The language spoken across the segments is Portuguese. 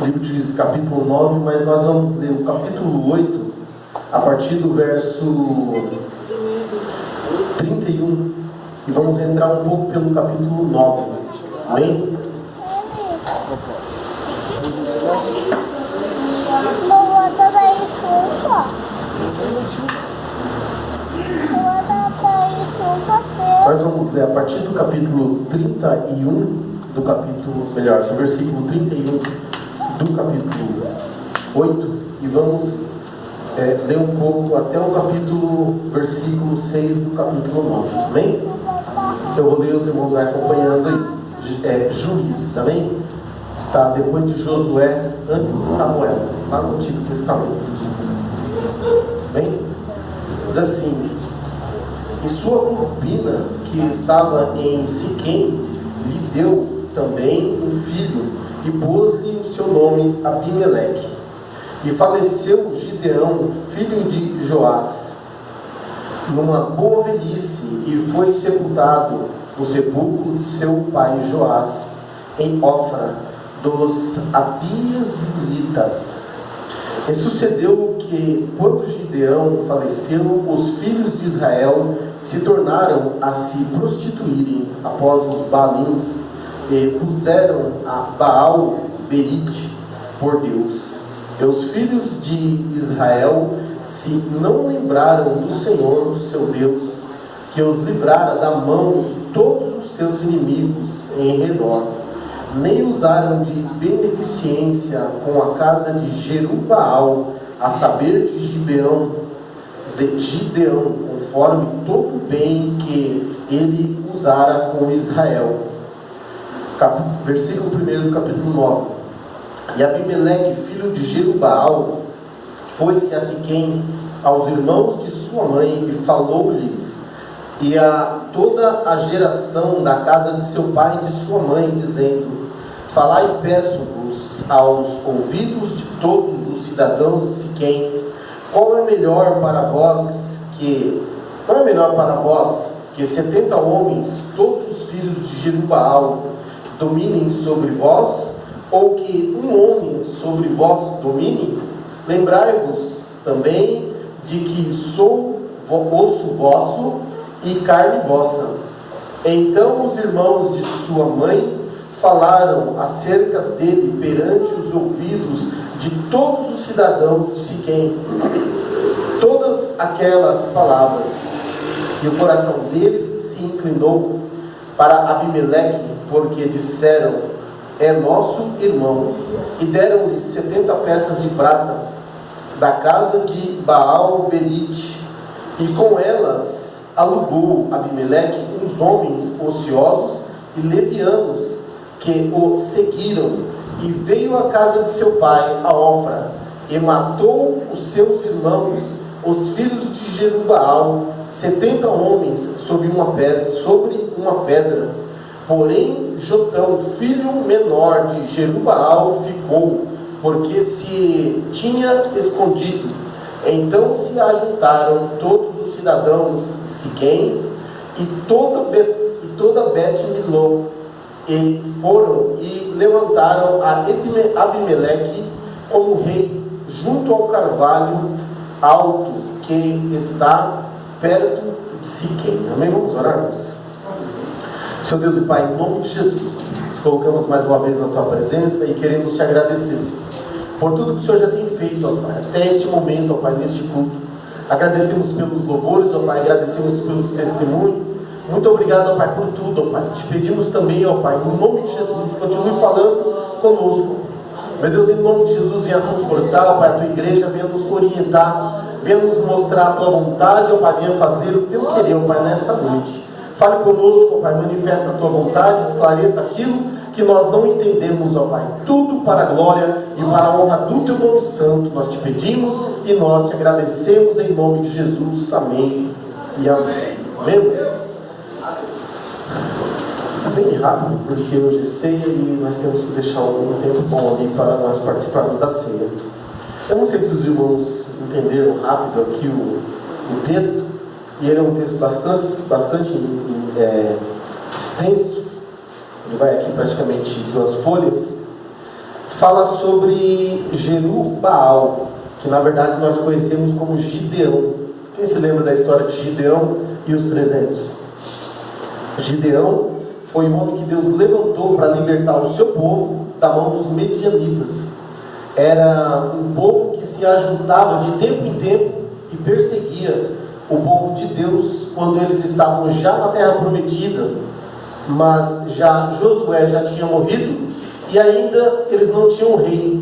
livro de Juízes capítulo 9, mas nós vamos ler o capítulo 8, a partir do verso 31, e vamos entrar um pouco pelo capítulo 9. Amém? Nós vamos ler a partir do capítulo 31, do versículo 31 do capítulo 8, e vamos ler um pouco até o versículo 6 do capítulo 9, amém? Eu vou ler, os irmãos vai acompanhando aí. Juízes, amém? Está depois de Josué, antes de Samuel, lá no Antigo Testamento, amém? Diz assim: e sua concubina, que estava em Siquém, lhe deu também um filho, e pôs-lhe o seu nome Abimeleque. E faleceu Gideão, filho de Joás, numa boa velhice, e foi sepultado no sepulcro de seu pai Joás, em Ofra, dos Abiezritas. E sucedeu que, quando Gideão faleceu, os filhos de Israel se tornaram a se prostituírem após os Baalins, e puseram a Baal Berite por Deus. E os filhos de Israel se não lembraram do Senhor, do seu Deus, que os livrara da mão de todos os seus inimigos em redor, nem usaram de beneficência com a casa de Jerubaal, a saber de Gideão, conforme todo o bem que ele usara com Israel. Versículo 1 do capítulo 9. E Abimeleque, filho de Jerubaal, foi-se a Siquém aos irmãos de sua mãe e falou-lhes, e a toda a geração da casa de seu pai e de sua mãe, dizendo: falai, peço-vos, aos ouvidos de todos os cidadãos de Siquém, qual é melhor para vós que 70 homens, todos os filhos de Jerubaal, dominem sobre vós, ou que um homem sobre vós domine? Lembrai-vos também de que sou osso vosso e carne vossa. Então os irmãos de sua mãe falaram acerca dele perante os ouvidos de todos os cidadãos de Siquém todas aquelas palavras, e o coração deles se inclinou para Abimeleque, porque disseram: é nosso irmão. E deram-lhe 70 peças de prata da casa de Baal Berite, e com elas alugou Abimeleque uns homens ociosos e levianos que o seguiram, e veio à casa de seu pai, a Ofra, e matou os seus irmãos, os filhos de Jerubaal, 70 homens sobre uma pedra. Porém Jotão, filho menor de Jerubaal, ficou, porque se tinha escondido. Então se ajuntaram todos os cidadãos de Siquém e toda Bet-Miló, e foram e levantaram a Abimeleque como rei junto ao carvalho alto que está perto de Siquém. Amém? Vamos orar? Senhor Deus e Pai, em nome de Jesus, nos colocamos mais uma vez na Tua presença e queremos Te agradecer, Senhor, por tudo que o Senhor já tem feito, ó Pai, até este momento, ó Pai, neste culto. Agradecemos pelos louvores, ó Pai, agradecemos pelos testemunhos. Muito obrigado, ó Pai, por tudo, ó Pai. Te pedimos também, ó Pai, em nome de Jesus, continue falando conosco. Meu Deus, em nome de Jesus, venha confortar, ó Pai, a Tua igreja, venha nos orientar, venha nos mostrar a Tua vontade, ó Pai, venha fazer o Teu querer, ó Pai, nessa noite. Fale conosco, ó Pai, manifesta a Tua vontade, esclareça aquilo que nós não entendemos, ó Pai. Tudo para a glória e para a honra do Teu nome santo. Nós Te pedimos e nós Te agradecemos em nome de Jesus. Amém e amém. Amém? Bem rápido, porque hoje é ceia e nós temos que deixar um tempo bom ali para nós participarmos da ceia. Eu não sei se os irmãos entenderam rápido aqui o texto, e ele é um texto bastante extenso. Ele vai aqui praticamente 2 folhas, fala sobre Jerubbaal, que na verdade nós conhecemos como Gideão. Quem se lembra da história de Gideão e os 300? Gideão foi o homem que Deus levantou para libertar o seu povo da mão dos medianitas. Era um povo que se ajuntava de tempo em tempo e perseguia o povo de Deus quando eles estavam já na terra prometida, mas Josué já tinha morrido e ainda eles não tinham rei.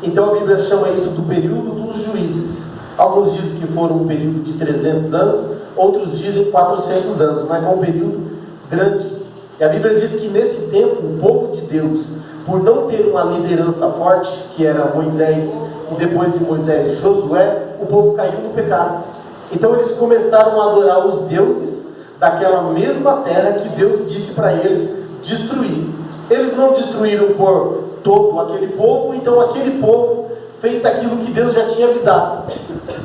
Então a Bíblia chama isso do período dos juízes. Alguns dizem que foram um período de 300 anos, outros dizem 400 anos, mas foi um período grande. E a Bíblia diz que nesse tempo o povo de Deus, por não ter uma liderança forte, que era Moisés, e depois de Moisés, Josué, o povo caiu no pecado. Então eles começaram a adorar os deuses daquela mesma terra que Deus disse para eles destruir. Eles não destruíram por todo aquele povo, então aquele povo fez aquilo que Deus já tinha avisado.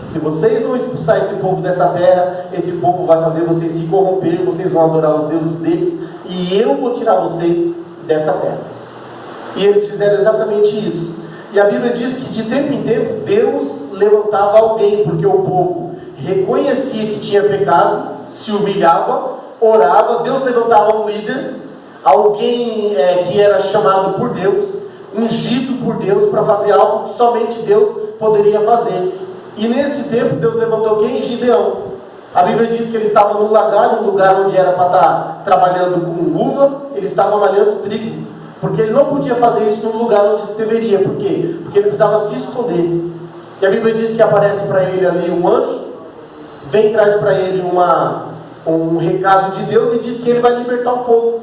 Se vocês não expulsar esse povo dessa terra, esse povo vai fazer vocês se corromper, vocês vão adorar os deuses deles, e eu vou tirar vocês dessa terra. E eles fizeram exatamente isso. E a Bíblia diz que de tempo em tempo Deus levantava alguém, porque o povo reconhecia que tinha pecado, se humilhava, orava. Deus levantava um líder, alguém que era chamado por Deus, ungido por Deus para fazer algo que somente Deus poderia fazer. E nesse tempo Deus levantou quem? Gideão. A Bíblia diz que ele estava no lagar, um lugar onde era para estar trabalhando com uva, ele estava malhando trigo, porque ele não podia fazer isso no lugar onde se deveria. Por quê? Porque ele precisava se esconder. E a Bíblia diz que aparece para ele ali um anjo, vem e traz para ele um recado de Deus e diz que ele vai libertar o povo.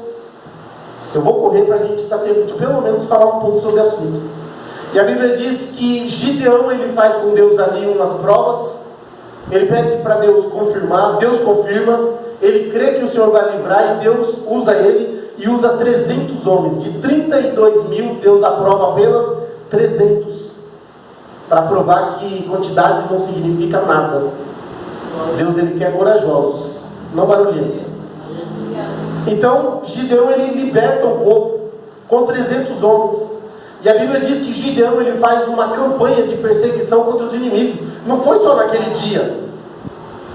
Eu vou correr para a gente dar tempo de pelo menos falar um pouco sobre o assunto. E a Bíblia diz que Gideão, ele faz com Deus ali umas provas, ele pede para Deus confirmar, Deus confirma, ele crê que o Senhor vai livrar e Deus usa ele e usa 300 homens. De 32 mil, Deus aprova apenas 300, para provar que quantidade não significa nada. Deus, ele quer corajosos, não barulhentos. Então Gideão, ele liberta o povo com 300 homens. E a Bíblia diz que Gideão, ele faz uma campanha de perseguição contra os inimigos. Não foi só naquele dia,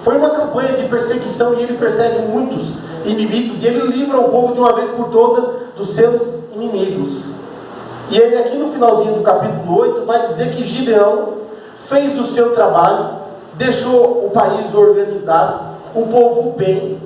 foi uma campanha de perseguição, e ele persegue muitos inimigos, e ele livra o povo de uma vez por todas dos seus inimigos. E ele aqui no finalzinho do capítulo 8 vai dizer que Gideão fez o seu trabalho, deixou o país organizado, o povo bem.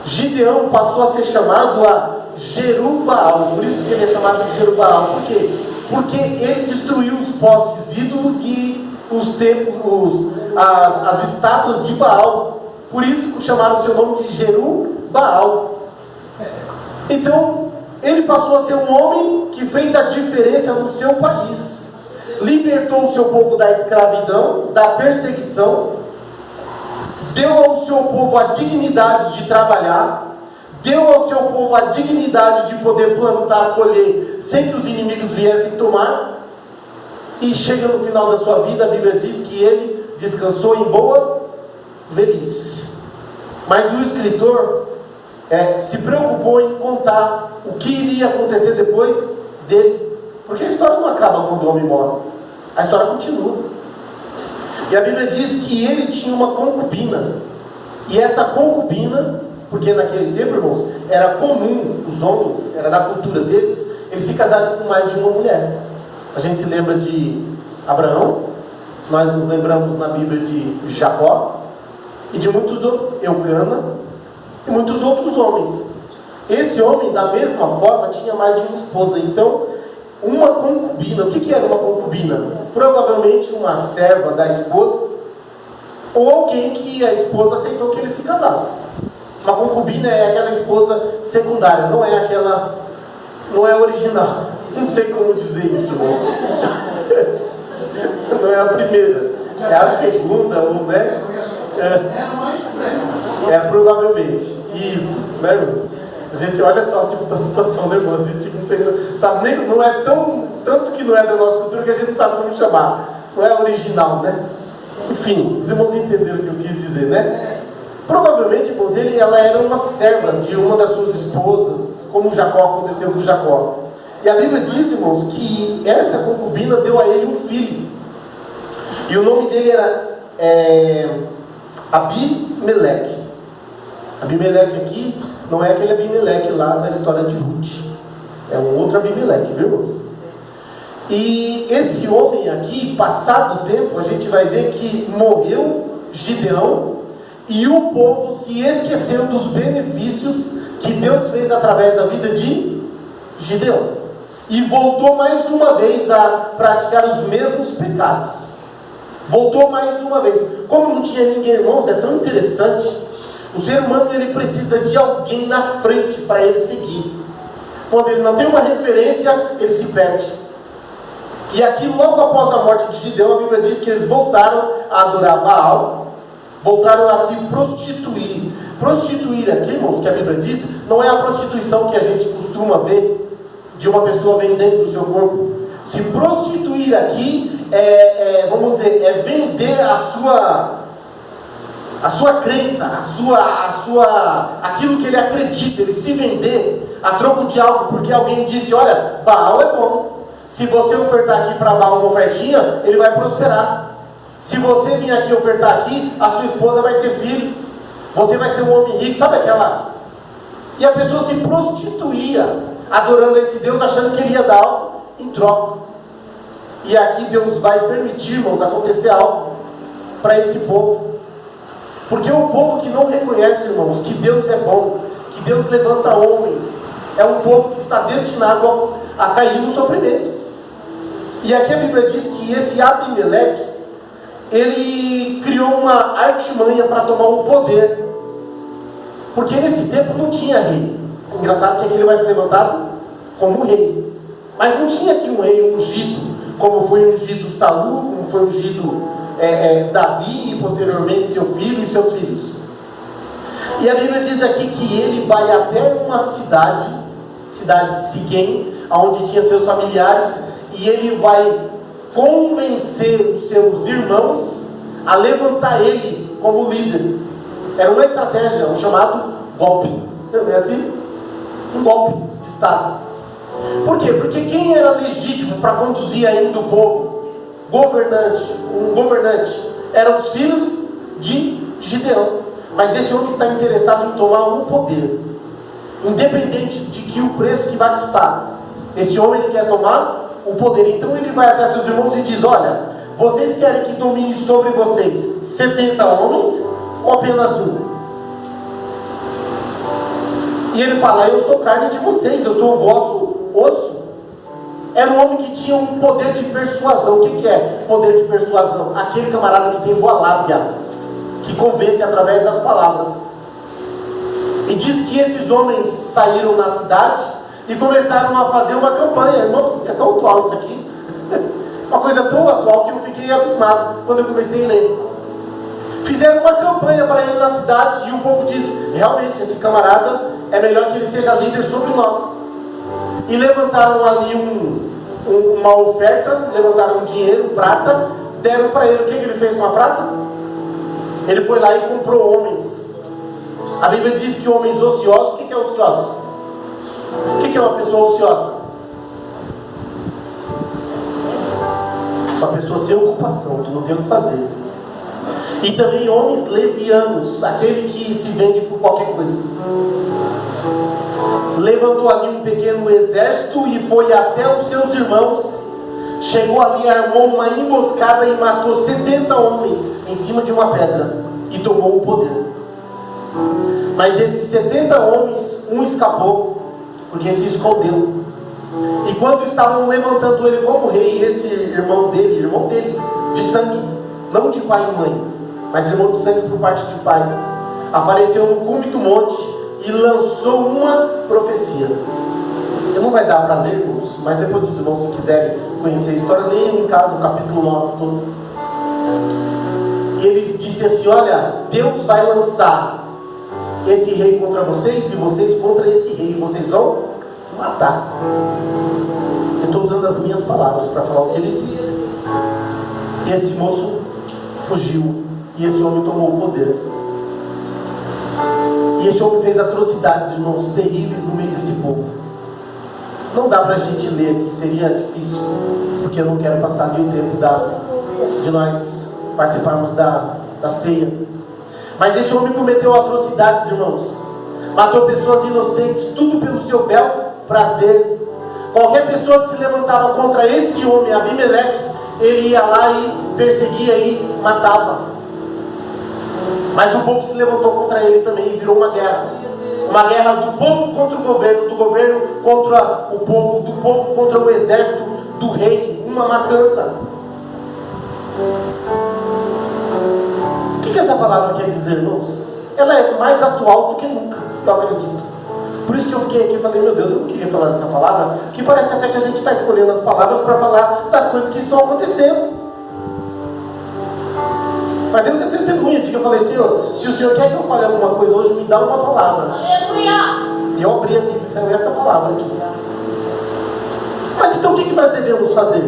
Gideão passou a ser chamado a Jerubbaal, por isso que ele é chamado de Jerubbaal. Por quê? Porque ele destruiu os postes ídolos e os templos, as estátuas de Baal. Por isso chamaram o seu nome de Jerubbaal. Então ele passou a ser um homem que fez a diferença no seu país, libertou o seu povo da escravidão, da perseguição, deu ao seu povo a dignidade de trabalhar, deu ao seu povo a dignidade de poder plantar, colher, sem que os inimigos viessem tomar. E chega no final da sua vida, a Bíblia diz que ele descansou em boa velhice. Mas o escritor se preocupou em contar o que iria acontecer depois dele, porque a história não acaba quando o homem morre, a história continua. E a Bíblia diz que ele tinha uma concubina, e essa concubina, porque naquele tempo, irmãos, era comum, os homens, era da cultura deles, eles se casaram com mais de uma mulher. A gente se lembra de Abraão, nós nos lembramos na Bíblia de Jacó, e de muitos outros, Eucana, e muitos outros homens. Esse homem, da mesma forma, tinha mais de uma esposa. Então, uma concubina, o que era uma concubina? Provavelmente uma serva da esposa, ou alguém que a esposa aceitou que ele se casasse. Uma concubina é aquela esposa secundária, não é aquela, não é original. Não sei como dizer isso, irmão. Não é a primeira, é a segunda, ou né? Provavelmente. Isso, né, irmãos? Gente, olha só a situação, né, irmão? A gente não sabe nem, não é tanto que não é da nossa cultura que a gente não sabe como chamar. Não é original, né? Enfim, os irmãos entenderam o que eu quis dizer, né? Provavelmente, irmãos, ela era uma serva de uma das suas esposas, como Jacó aconteceu com Jacó. E a Bíblia diz, irmãos, que essa concubina deu a ele um filho. E o nome dele era Abimeleque. Abimeleque aqui não é aquele Abimeleque lá da história de Ruth. É um outro Abimeleque, viu, irmãos? E esse homem aqui, passado o tempo, a gente vai ver que morreu Gideão e o povo se esqueceu dos benefícios que Deus fez através da vida de Gideão. E voltou mais uma vez a praticar os mesmos pecados. Voltou mais uma vez. Como não tinha ninguém, irmãos, é tão interessante. O ser humano, ele precisa de alguém na frente para ele seguir. Quando ele não tem uma referência, ele se perde. E aqui, logo após a morte de Gideão, a Bíblia diz que eles voltaram a adorar Baal, voltaram a se prostituir. Prostituir aqui, irmãos, que a Bíblia diz, não é a prostituição que a gente costuma ver, de uma pessoa vendendo o seu corpo. Se prostituir aqui vamos dizer, é vender a sua crença, aquilo que ele acredita, ele se vender a troco de algo, porque alguém disse, olha, Baal é bom. Se você ofertar aqui para Baal uma ofertinha, ele vai prosperar. Se você vir aqui ofertar aqui, a sua esposa vai ter filho. Você vai ser um homem rico, sabe aquela? E a pessoa se prostituía, adorando a esse Deus, achando que ele ia dar algo em troca. E aqui Deus vai permitir, irmãos, acontecer algo para esse povo. Porque o povo que não reconhece, irmãos, que Deus é bom, que Deus levanta homens, é um povo que está destinado a cair no sofrimento. E aqui a Bíblia diz que esse Abimeleque, ele criou uma artimanha para tomar o poder. Porque nesse tempo não tinha rei. Engraçado que aqui ele vai ser levantado como rei. Mas não tinha aqui um rei ungido, como foi ungido Saul, como foi ungido Davi e posteriormente seu filho e seus filhos. E a Bíblia diz aqui que ele vai até uma cidade de Siquém, onde tinha seus familiares, e ele vai convencer os seus irmãos a levantar ele como líder. Era uma estratégia, um chamado golpe. Não é assim? Um golpe de Estado. Por quê? Porque quem era legítimo para conduzir ainda o povo? Um governante. Eram os filhos de Gideão. Mas esse homem está interessado em tomar o poder. Independente de que o preço que vai custar. Esse homem ele quer tomar o poder. Então ele vai até seus irmãos e diz, olha, vocês querem que domine sobre vocês 70 homens ou apenas um? E ele fala, eu sou carne de vocês, eu sou o vosso osso. Era um homem que tinha um poder de persuasão. O que é poder de persuasão? Aquele camarada que tem boa lábia, que convence através das palavras. E diz que esses homens saíram na cidade e começaram a fazer uma campanha. Irmãos, é tão atual isso aqui. Uma coisa tão atual que eu fiquei abismado quando eu comecei a ler. Fizeram uma campanha para ele na cidade e o povo diz, realmente, esse camarada é melhor que ele seja líder sobre nós. E levantaram ali uma oferta, levantaram um dinheiro, prata, deram para ele. O que ele fez com a prata? Ele foi lá e comprou homens. A Bíblia diz que homens ociosos, o que é ociosos? O que é uma pessoa ociosa? Uma pessoa sem ocupação, que não tem o que fazer. E também homens levianos, aquele que se vende por qualquer coisa. Levantou ali um pequeno exército e foi até os seus irmãos. Chegou ali, armou uma emboscada e matou 70 homens em cima de uma pedra e tomou o poder. Mas desses 70 homens, um escapou, porque se escondeu. E quando estavam levantando ele como rei, esse irmão dele, de sangue, não de pai e mãe, mas irmão de sangue por parte de pai, apareceu no cume do monte e lançou uma profecia. Eu não vai dar para ler, irmãos, mas depois os irmãos, se quiserem conhecer a história, leiam em casa o capítulo 9 todo. E ele disse assim, olha, Deus vai lançar esse rei contra vocês e vocês contra esse rei, vocês vão se matar. Eu estou usando as minhas palavras para falar o que ele disse. E esse moço fugiu e esse homem tomou o poder. E esse homem fez atrocidades, irmãos, terríveis no meio desse povo. Não dá para a gente ler aqui, seria difícil, porque eu não quero passar ali o tempo de nós participarmos da ceia. Mas esse homem cometeu atrocidades, irmãos. Matou pessoas inocentes, tudo pelo seu bel prazer. Qualquer pessoa que se levantava contra esse homem, Abimeleque, ele ia lá e perseguia e matava. Mas o povo se levantou contra ele também e virou uma guerra. Uma guerra do povo contra o governo, do governo contra o povo, do povo contra o exército do rei. Uma matança. O que essa palavra quer dizer, irmãos? Ela é mais atual do que nunca, eu acredito. Por isso que eu fiquei aqui e falei, meu Deus, eu não queria falar dessa palavra, que parece até que a gente está escolhendo as palavras para falar das coisas que estão acontecendo. Mas Deus é testemunha de que eu falei, Senhor, se o Senhor quer que eu fale alguma coisa hoje, me dá uma palavra. E eu abri a Bíblia e saiu essa palavra aqui. Mas então o que nós devemos fazer?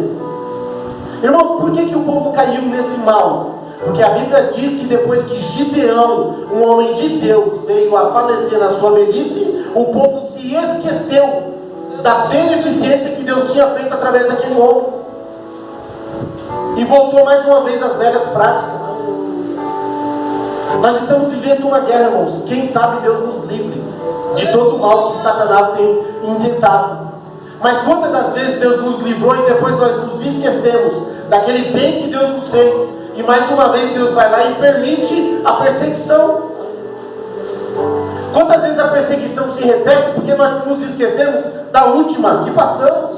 Irmãos, por que o povo caiu nesse mal? Porque a Bíblia diz que depois que Gideão, um homem de Deus, veio a falecer na sua velhice, o povo se esqueceu da beneficência que Deus tinha feito através daquele homem. E voltou mais uma vez às velhas práticas. Nós estamos vivendo uma guerra, irmãos. Quem sabe Deus nos livre de todo o mal que Satanás tem intentado. Mas quantas das vezes Deus nos livrou e depois nós nos esquecemos daquele bem que Deus nos fez, e mais uma vez Deus vai lá e permite a perseguição. Quantas vezes a perseguição se repete porque nós nos esquecemos da última que passamos?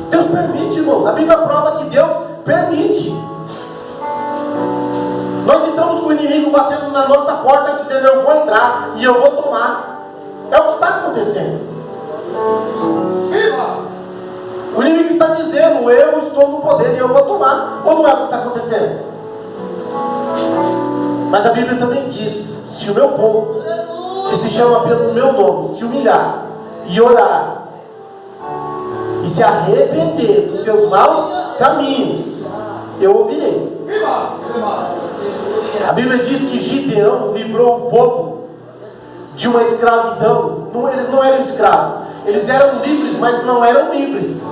Deus permite, irmãos. A Bíblia prova que Deus permite. Nós estamos com o inimigo batendo na nossa porta dizendo, eu vou entrar e eu vou tomar. É o que está acontecendo. O inimigo está dizendo, eu estou no poder e eu vou tomar. Ou não é o que está acontecendo? Mas a Bíblia também diz, se o meu povo, que se chama pelo meu nome, se humilhar e orar, e se arrepender dos seus maus caminhos, eu ouvirei. A Bíblia diz que Gideão livrou o povo de uma escravidão. Eles não eram escravos, eles eram livres, mas não eram livres.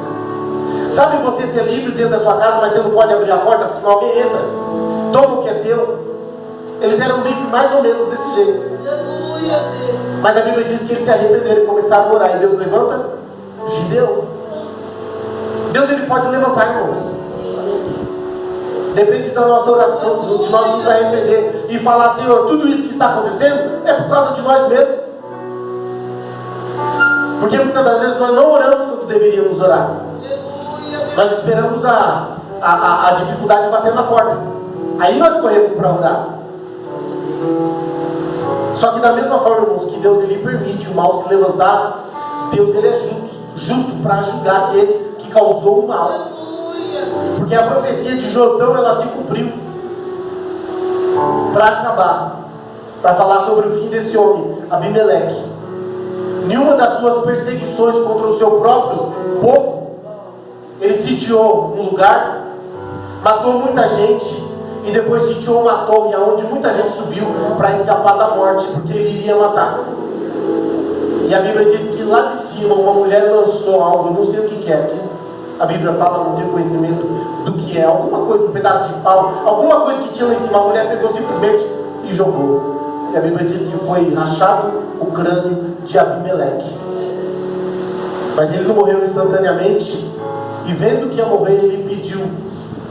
Sabe você ser livre dentro da sua casa, mas você não pode abrir a porta, porque senão alguém entra, toma o que é teu. Eles eram livres mais ou menos desse jeito. Mas a Bíblia diz que eles se arrependeram e começaram a orar, e Deus levanta Gideão. Deus, ele pode levantar, irmãos. Depende da nossa oração, de nós nos arrepender e falar, Senhor, tudo isso que está acontecendo é por causa de nós mesmos. Porque muitas das vezes nós não oramos quando deveríamos orar. Nós esperamos a dificuldade bater na porta. Aí nós corremos para orar. Só que da mesma forma, irmãos, que Deus ele permite o mal se levantar, Deus ele é justo para julgar aquele que causou o mal. Porque a profecia de Jotão, ela se cumpriu para acabar, para falar sobre o fim desse homem, Abimeleque. Nenhuma das suas perseguições contra o seu próprio povo, ele sitiou um lugar, matou muita gente, e depois sitiou uma torre onde muita gente subiu para escapar da morte, porque ele iria matar. E a Bíblia diz que lá de cima uma mulher lançou algo, não sei o que é aqui. A Bíblia fala, não tenho conhecimento do que é, alguma coisa, um pedaço de pau, alguma coisa que tinha lá em cima. A mulher pegou simplesmente e jogou. E a Bíblia diz que foi rachado o crânio de Abimeleque. Mas ele não morreu instantaneamente. E vendo que ia morrer, ele pediu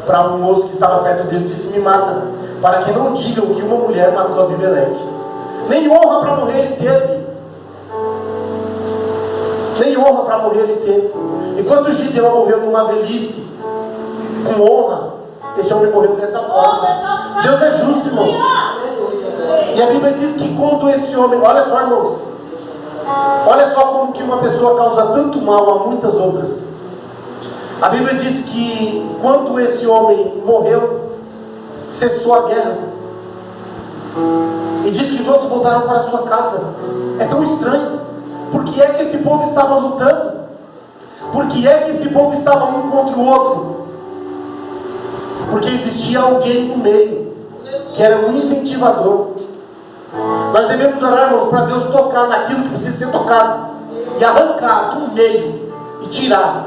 para um moço que estava perto dele, disse, me mata, para que não digam que uma mulher matou Abimeleque. Nem honra para morrer ele teve. Nem honra para morrer ele teve. Enquanto Gideão morreu numa velhice, com honra, esse homem morreu dessa forma. Deus é justo, irmãos. E a Bíblia diz que quando esse homem, olha só, irmãos, olha só como que uma pessoa causa tanto mal a muitas outras. A Bíblia diz que quando esse homem morreu, cessou a guerra. E diz que todos voltaram para a sua casa. É tão estranho. Por que é que esse povo estava lutando? Por que é que esse povo estava um contra o outro? Porque existia alguém no meio, que era um incentivador. Nós devemos orar, irmãos, para Deus tocar naquilo que precisa ser tocado. e arrancar do meio e tirar,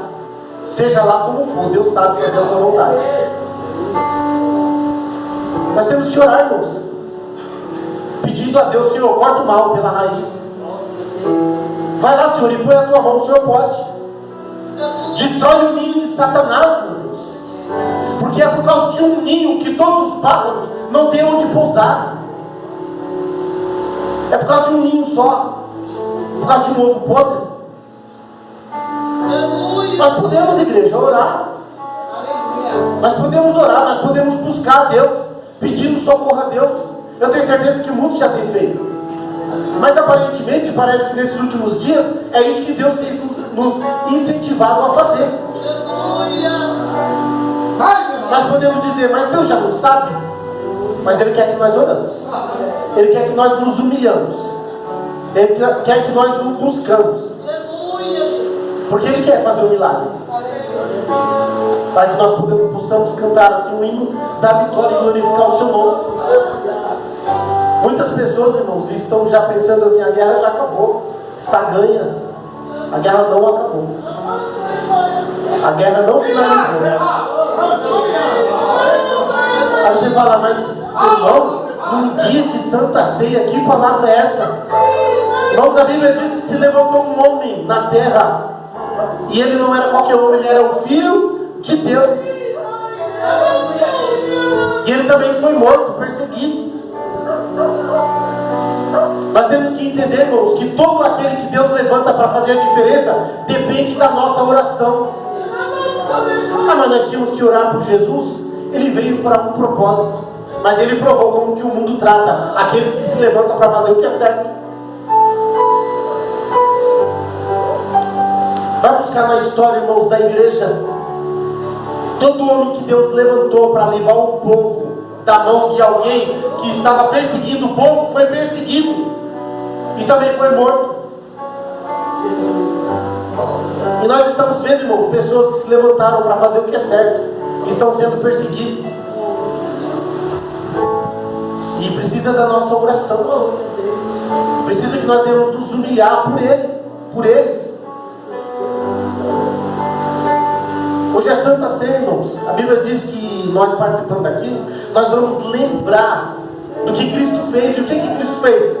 seja lá como for, Deus sabe fazer a sua vontade. Nós temos que orar, irmãos, pedindo a Deus: Senhor, corta o mal pela raiz. Vai lá, Senhor, e põe a tua mão. O Senhor pode. Destrói o ninho de Satanás, meu Deus, porque é por causa de um ninho que todos os pássaros não têm onde pousar. É por causa de um ninho só, por causa de um ovo podre. Nós podemos, igreja, orar. Nós podemos orar, nós podemos buscar a Deus, pedindo socorro a Deus. Eu tenho certeza que muitos já têm feito, mas aparentemente parece que nesses últimos dias é isso que Deus tem nos incentivado a fazer. Nós podemos dizer: mas Deus já não sabe. Mas Ele quer que nós oramos, Ele quer que nós nos humilhamos, Ele quer que nós o buscamos, porque Ele quer fazer um milagre, para que nós possamos cantar assim o hino da vitória e glorificar o seu nome. Muitas pessoas, irmãos, estão já pensando assim: a guerra já acabou, está ganha. A guerra não acabou, a guerra não finalizou. Aí você fala: mas irmão, num dia de Santa Ceia, que palavra é essa? Irmãos, a Bíblia diz que se levantou um homem na terra, e ele não era qualquer homem, ele era o Filho de Deus, e ele também foi morto, perseguido. Nós temos que entender, irmãos, que todo aquele que Deus levanta para fazer a diferença depende da nossa oração. Mas nós tínhamos que orar por Jesus. Ele veio para um propósito, mas Ele provou como que o mundo trata aqueles que se levantam para fazer o que é certo. Vai buscar na história, irmãos, da igreja. Todo homem que Deus levantou para levar o povo da mão de alguém que estava perseguindo o povo, foi perseguido e também foi morto. E nós estamos vendo, irmão, pessoas que se levantaram para fazer o que é certo e estão sendo perseguidos. E precisa da nossa oração. Precisa que nós venhamos nos humilhar por eles. Hoje é Santa Ceia, irmãos. A Bíblia diz que nós, participando daquilo, nós vamos lembrar do que Cristo fez. E o que Cristo fez?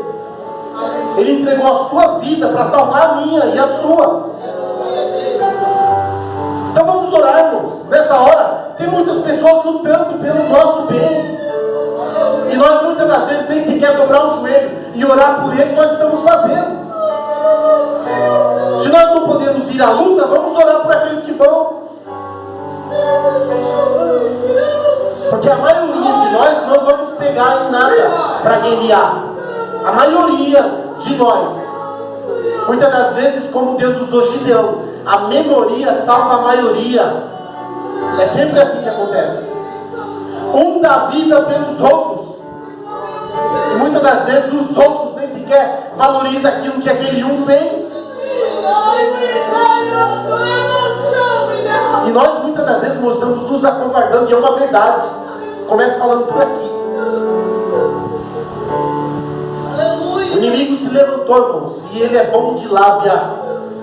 Ele entregou a sua vida para salvar a minha e a sua. Então vamos orar, irmãos. Nessa hora, tem muitas pessoas lutando pelo nosso bem, e nós muitas das vezes nem sequer dobrar o joelho e orar por ele nós estamos fazendo. Se nós não podemos ir à luta, vamos orar por aqueles que vão. Porque a maioria de nós não vamos pegar em nada para guerrear. A maioria de nós, muitas das vezes, como Deus usou Gideão, a minoria salva a maioria. É sempre assim que acontece. Um dá vida pelos outros, e muitas das vezes os outros nem sequer valorizam aquilo que aquele um fez. E nós muitas das vezes estamos nos acovardando, e é uma verdade. Começo falando por aqui. O inimigo se levantou, irmãos, e ele é bom de lábia,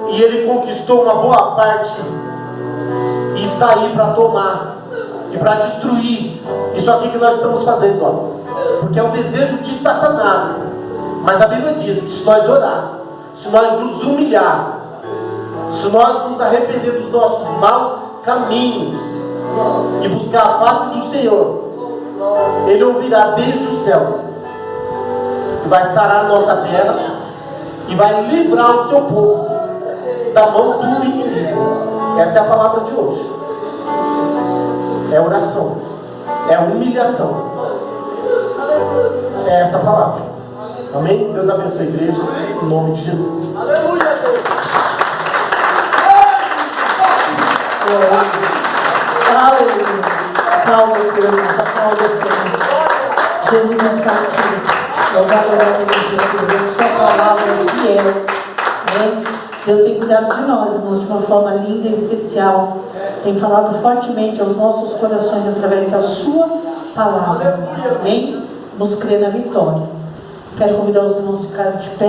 e ele conquistou uma boa parte, e está aí para tomar e para destruir isso aqui que nós estamos fazendo, ó. Porque é o desejo de Satanás. Mas a Bíblia diz que se nós orar, se nós nos humilhar, se nós nos arrepender dos nossos maus caminhos e buscar a face do Senhor, Ele ouvirá desde o céu e vai sarar a nossa terra e vai livrar o seu povo da mão do inimigo. Essa é a palavra de hoje. É oração, é humilhação. É essa a palavra. Amém? Deus abençoe a igreja, em nome de Jesus. Aleluia, Deus. Aleluia. Palmas, Deus, palmas, Deus. Jesus está aqui. Louvado a Deus, sua palavra é fiel. Né? Deus tem cuidado de nós, irmãos, de uma forma linda e especial. Tem falado fortemente aos nossos corações através da sua palavra. Amém? Nos crer na vitória. Quero convidar os irmãos a ficarem de pé.